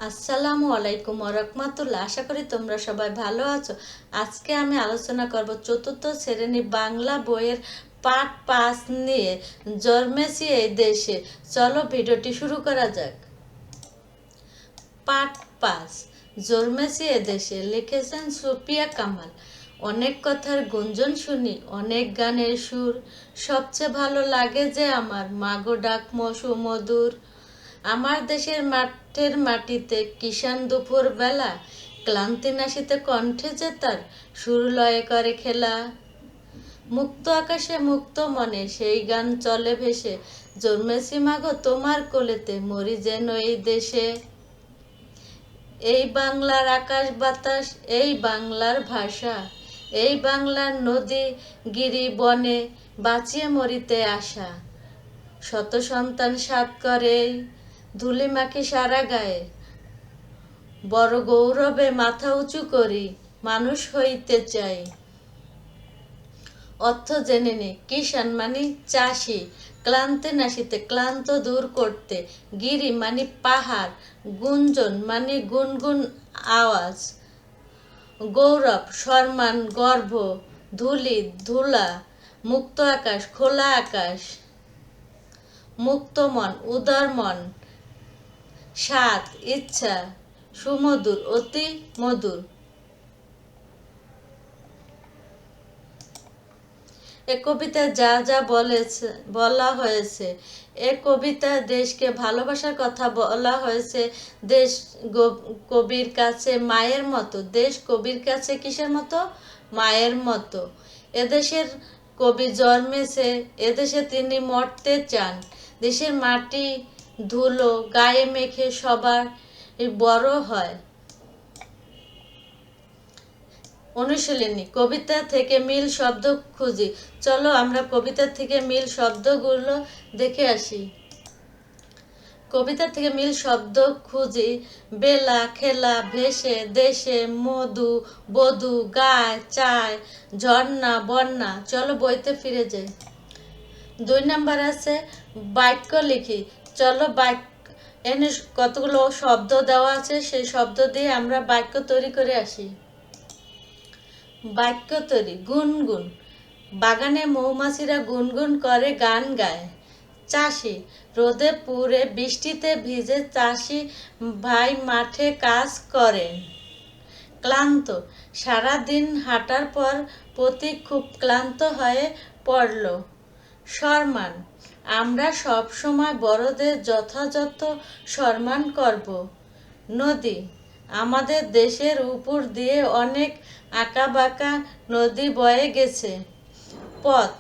আসসালামু আলাইকুম ওয়া আশা করি তোমরা সবাই ভালো আছো। আজকে আমি আলোচনা করব চতুর্থ শ্রেণী বাংলা বইয়ের পাঠ 5 নিয়ে, জন্মেছি এই দেশে। চলো ভিডিওটি শুরু করা যাক। পাঠ 5, জন্মেছি এ দেশে, লিখেছেন সুফিয়া কামাল। অনেক কথার গুঞ্জন শুনি, অনেক গানের সুর, সবচেয়ে ভালো লাগে যে আমার মাগো ডাক সুমধুর। আমার দেশের মাঠের মাটিতে কিষান দুপুর বেলা, ক্লান্তি নাশিতে কণ্ঠে যে তার সুর লয়ে করে খেলা। মুক্ত আকাশে মুক্ত মনে সেই গান চলে ভেসে, জন্মেছি মাগো তোমার কোলেতে, মরি যেন এই দেশে। এই বাংলার আকাশ বাতাস, এই বাংলার ভাষা, এই বাংলার নদী গিরি বনে, বাঁচিয়ে মরিতে আসা। শত সন্তান সাত করে, ধুলি মাখি সারা গায়ে, বড় গৌরবে মাথা উঁচু করি, মানুষ হইতে চাই। অর্থ জেনে নি। কিষান মানে চাষি, ক্লান্তি নাশিতে ক্লান্ত দূর করতে, গিরি মানে পাহাড়, গুঞ্জন মানে গুনগুন আওয়াজ, গৌরব সম্মান গর্ব, ধুলি ধুলা, মুক্ত আকাশ খোলা আকাশ, মুক্ত মন উদার মন, স্বাদ ইচ্ছা, সুমধুর অতি মধুর। এ কবিতায় যা যা বলা হয়েছে, এ কবিতায় দেশকে ভালোবাসার কথা বলা হয়েছে। দেশ কবির কাছে মায়ের মতো, দেশ কবির কাছে কিসের মতো? মায়ের মতো। এদেশের কবি জন্মেছে, এদেশে তিনি মরতে চান। দেশের মাটি ধুলো গায়ে মেখে সবার বড় হয়। অনুশীলনী, কবিতা থেকে মিল শব্দ খুঁজি। চলো আমরা কবিতা থেকে মিল শব্দগুলো দেখে আসি। কবিতা থেকে মিল শব্দ খুঁজি। বেলা, খেলা, ভেসে, দেশে, মধু, বধূ, গায়, চায়, ঝর্ণা, বন্যা। চলো বইতে ফিরে যাই। 2 নাম্বার আছে বাক্য লিখি। চলো এনে কতগুলো শব্দ দেওয়া আছে, সেই শব্দ দিয়ে আমরা বাক্য তৈরি করে আসি। বাক্য তৈরি। গুনগুন, বাগানে মৌমাছিরা গুনগুন করে গান গায়। চাষি, রোদে পুড়ে বৃষ্টিতে ভিজে চাষি ভাই মাঠে কাজ করেন। ক্লান্ত, সারাদিন হাঁটার পর পথিক খুব ক্লান্ত হয়ে পড়ল। সম্মান, আমরা সব সময় বড়দের যথাযথ সম্মান করব। নদী, আমাদের দেশের উপর দিয়ে অনেক আঁকাবাঁকা নদী বয়ে গেছে। পথ,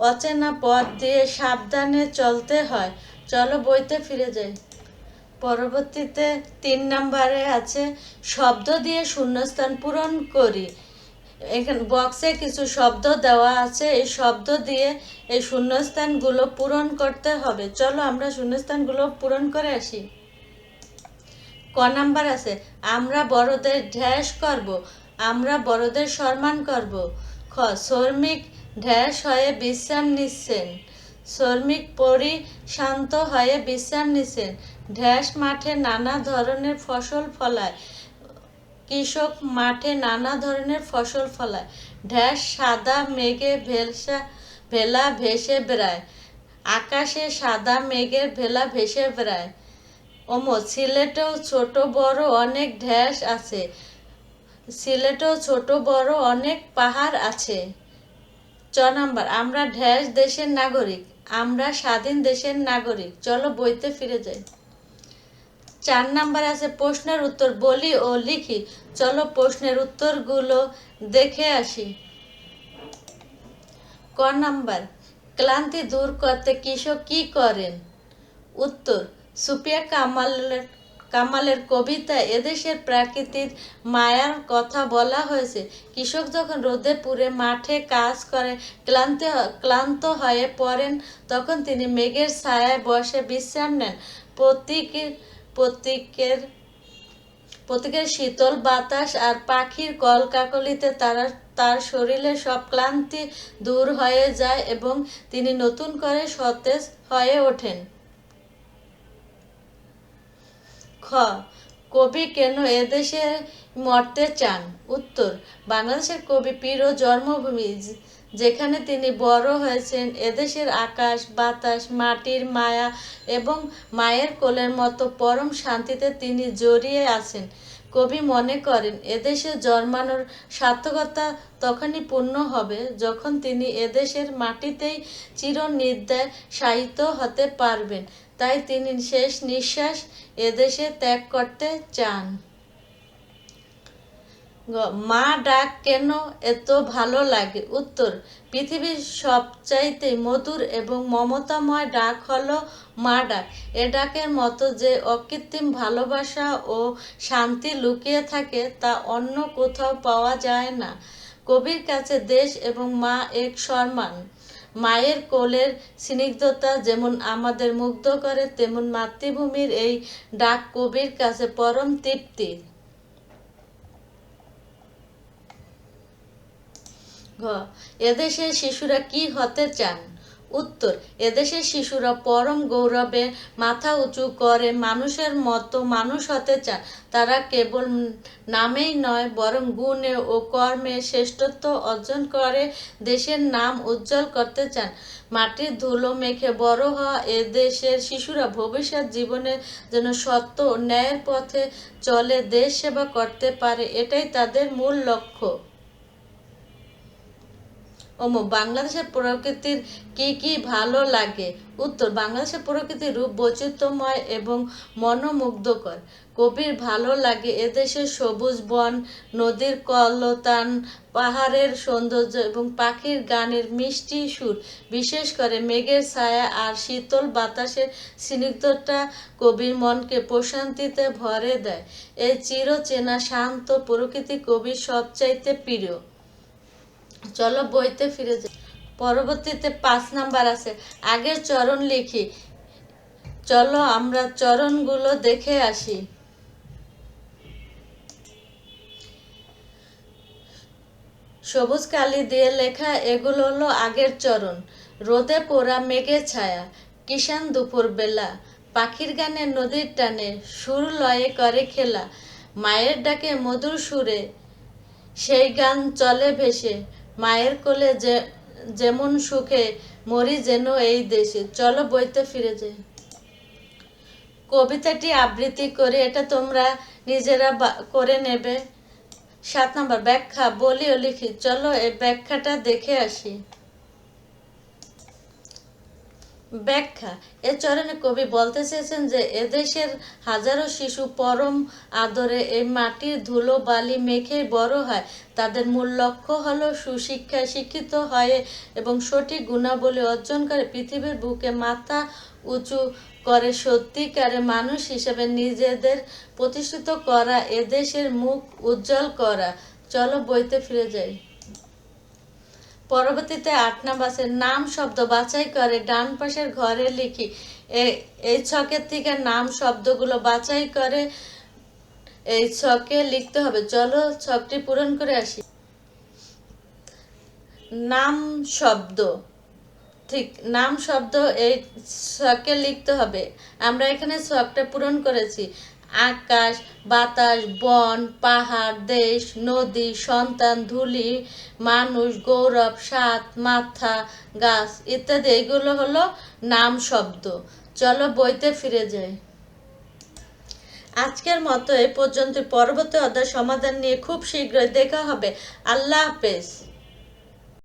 অচেনা পথ দিয়ে সাবধানে চলতে হয়। চলো বইতে ফিরে যাই। পরবর্তীতে 3 নাম্বারে আছে শব্দ দিয়ে শূন্যস্থান পূরণ করি। এখানে বক্সে কিছু শব্দ দেওয়া আছে, এই শব্দ দিয়ে এই শূন্যস্থানগুলো পূরণ করতে হবে। চলো আমরা শূন্যস্থানগুলো পূরণ করে আসি। ক নাম্বার আছে আমরা বড়দের ঢ্যাস করব, আমরা বড়দের সম্মান করব। খ, শ্রমিক ঢ্যাস হয়ে বিশ্রাম নিচ্ছেন, শ্রমিক শান্ত হয়ে বিশ্রাম নিচ্ছেন। ঢ্যাস মাঠে নানা ধরনের ফসল ফলায়, কৃষক মাঠে নানা ধরনের ফসল ফলায়। ঢ্যাস সাদা মেঘে ভেলা ভেসে বেড়ায়, আকাশে সাদা মেঘের ভেলা ভেসে বেড়ায়। সিলেটেও ছোট বড় অনেক ঢ্যাস আছে, সিলেটেও ছোট বড় অনেক পাহাড় আছে। চ নাম্বার আমরা ঢ্যাস দেশের নাগরিক, আমরা স্বাধীন দেশের নাগরিক। চলো বইতে ফিরে যাই। 4 নাম্বার আছে প্রশ্নের উত্তর বলি ও লিখি। চলো প্রশ্নের উত্তরগুলো দেখে আসি। ক নাম্বার, ক্লান্তি দূর করতে কৃষক কি করেন? উত্তর, সুফিয়া কামালের কবিতায় এদেশের প্রাকৃতিক মায়ার কথা বলা হয়েছে। কৃষক যখন রোদে পুড়ে মাঠে কাজ করে ক্লান্ত হয়ে পড়েন, তখন তিনি মেঘের ছায়ায় বসে বিশ্রাম নেন। প্রতীকের শীতল বাতাস আর পাখির কলকাকলিতে তার শরীরে সব ক্লান্তি দূর হয়ে যায় এবং তিনি নতুন করে সতেজ হয়ে ওঠেন। খ, কবি কেন এদেশে মরতে চান? উত্তর, বাংলাদেশের কবি পীর ও জন্মভূমি যেখানে তিনি বড় হয়েছেন, এদেশের আকাশ বাতাস মাটির মায়া এবং মায়ের কোলের মতো পরম শান্তিতে তিনি জড়িয়ে আছেন। কবি মনে করেন এদেশে জন্মানোর সার্থকতা তখনই পূর্ণ হবে যখন তিনি এদেশের মাটিতেই চিরনিদ্রায় শায়িত হতে পারবেন। তাই তিনি শেষ নিঃশ্বাস এদেশে ত্যাগ করতে চান। মা ডাক কেন এত ভালো লাগে? উত্তর, পৃথিবীর সবচাইতে মধুর এবং মমতাময় ডাক হলো মা ডাক। এ ডাকের মতো যে অকৃত্রিম ভালোবাসা ও শান্তি লুকিয়ে থাকে তা অন্য কোথাও পাওয়া যায় না। কবির কাছে দেশ এবং মা এক সমান। মায়ের কোলের স্নিগ্ধতা যেমন আমাদের মুগ্ধ করে, তেমন মাতৃভূমির এই ডাক কবির কাছে পরম তৃপ্তির। এদেশের শিশুরা কি হতে চান? উত্তর, এদেশের শিশুরা পরম গৌরবে মাথা উঁচু করে মানুষের মতো মানুষ হতে চান। তারা কেবল নামেই নয় বরং গুণে ও কর্মে শ্রেষ্ঠত্ব অর্জন করে দেশের নাম উজ্জ্বল করতে চান। মাটির ধুলো মেখে বড় হওয়া এদেশের শিশুরা ভবিষ্যৎ জীবনে যেন সত্য ও ন্যায়ের পথে চলে দেশ সেবা করতে পারে, এটাই তাদের মূল লক্ষ্য। বাংলাদেশের প্রকৃতির কি কি ভালো লাগে? উত্তর, বাংলাদেশের প্রকৃতির রূপ বৈচিত্র্যময় এবং মনোমুগ্ধকর। কবির ভালো লাগে এদেশের সবুজ বন, নদীর কলতান, পাহাড়ের সৌন্দর্য এবং পাখির গানের মিষ্টি সুর। বিশেষ করে মেঘের ছায়া আর শীতল বাতাসের স্নিগ্ধতা কবির মনকে প্রশান্তিতে ভরে দেয়। এই চিরচেনা শান্ত প্রকৃতি কবির সবচাইতে প্রিয়। চলো বইতে ফিরে যাই। পরবর্তীতে 5 নাম্বার আছে, আগের চরণ লিখি। চলো আমরা চরণগুলো দেখে আসি। সবুজ কালি দিয়ে লেখা এগুলো হলো আগের চরণ। রোদে পোড়া মেঘের ছায়া, কিষান দুপুর বেলা, পাখির গানে নদীর টানে, সুর লয়ে করে খেলা, মায়ের ডাকে মধুর সুরে সেই গান চলে ভেসে, মায়ের কোলে যেমন সুখে মরি যেন এই দেশে। চলো বইতে ফিরে যাই। কবিতাটি আবৃত্তি করে এটা তোমরা নিজেরা করে নেবে। 7 নম্বর, ব্যাখ্যা বলি ও লিখি। চলো এই ব্যাখ্যাটা দেখে আসি। ব্যাখ্যা, এ চরণে কবি বলতে চেয়েছেন যে এদেশের হাজারো শিশু পরম আদরে এই মাটির ধুলো বালি মেখে বড় হয়। তাদের মূল লক্ষ্য হলো সুশিক্ষায় শিক্ষিত হয়ে এবং সঠিক গুণাবলী অর্জন করে পৃথিবীর বুকে মাথা উঁচু করে সত্যিকারে মানুষ হিসেবে নিজেদের প্রতিষ্ঠিত করা, এদেশের মুখ উজ্জ্বল করা। চলো বইতে ফিরে যাই। পরবর্তীতে 8 নাম্বার আছে, নাম শব্দ বাছাই করে ডান পাশের ঘরে লিখি। এই ছকের থেকে নাম শব্দগুলো বাছাই করে এই ছকে লিখতে হবে। চলো ছকটি পূরণ করে আসি। নাম শব্দ, ঠিক নাম শব্দ এই ছকে লিখতে হবে। আমরা এখানে ছকটা পূরণ করেছি। আকাশ বাতাস বন পাহাড় দেশ নদী সন্তান ধুলি মানুষ গৌরব সাত মাথা গাছ ইত্যাদি, এগুলো হলো নাম শব্দ। চলো বইতে ফিরে যাই। আজকের মতো এই পর্যন্ত। পরবর্তী অধ্যায় সমাধান নিয়ে খুব শীঘ্রই দেখা হবে। আল্লাহ হাফেজ।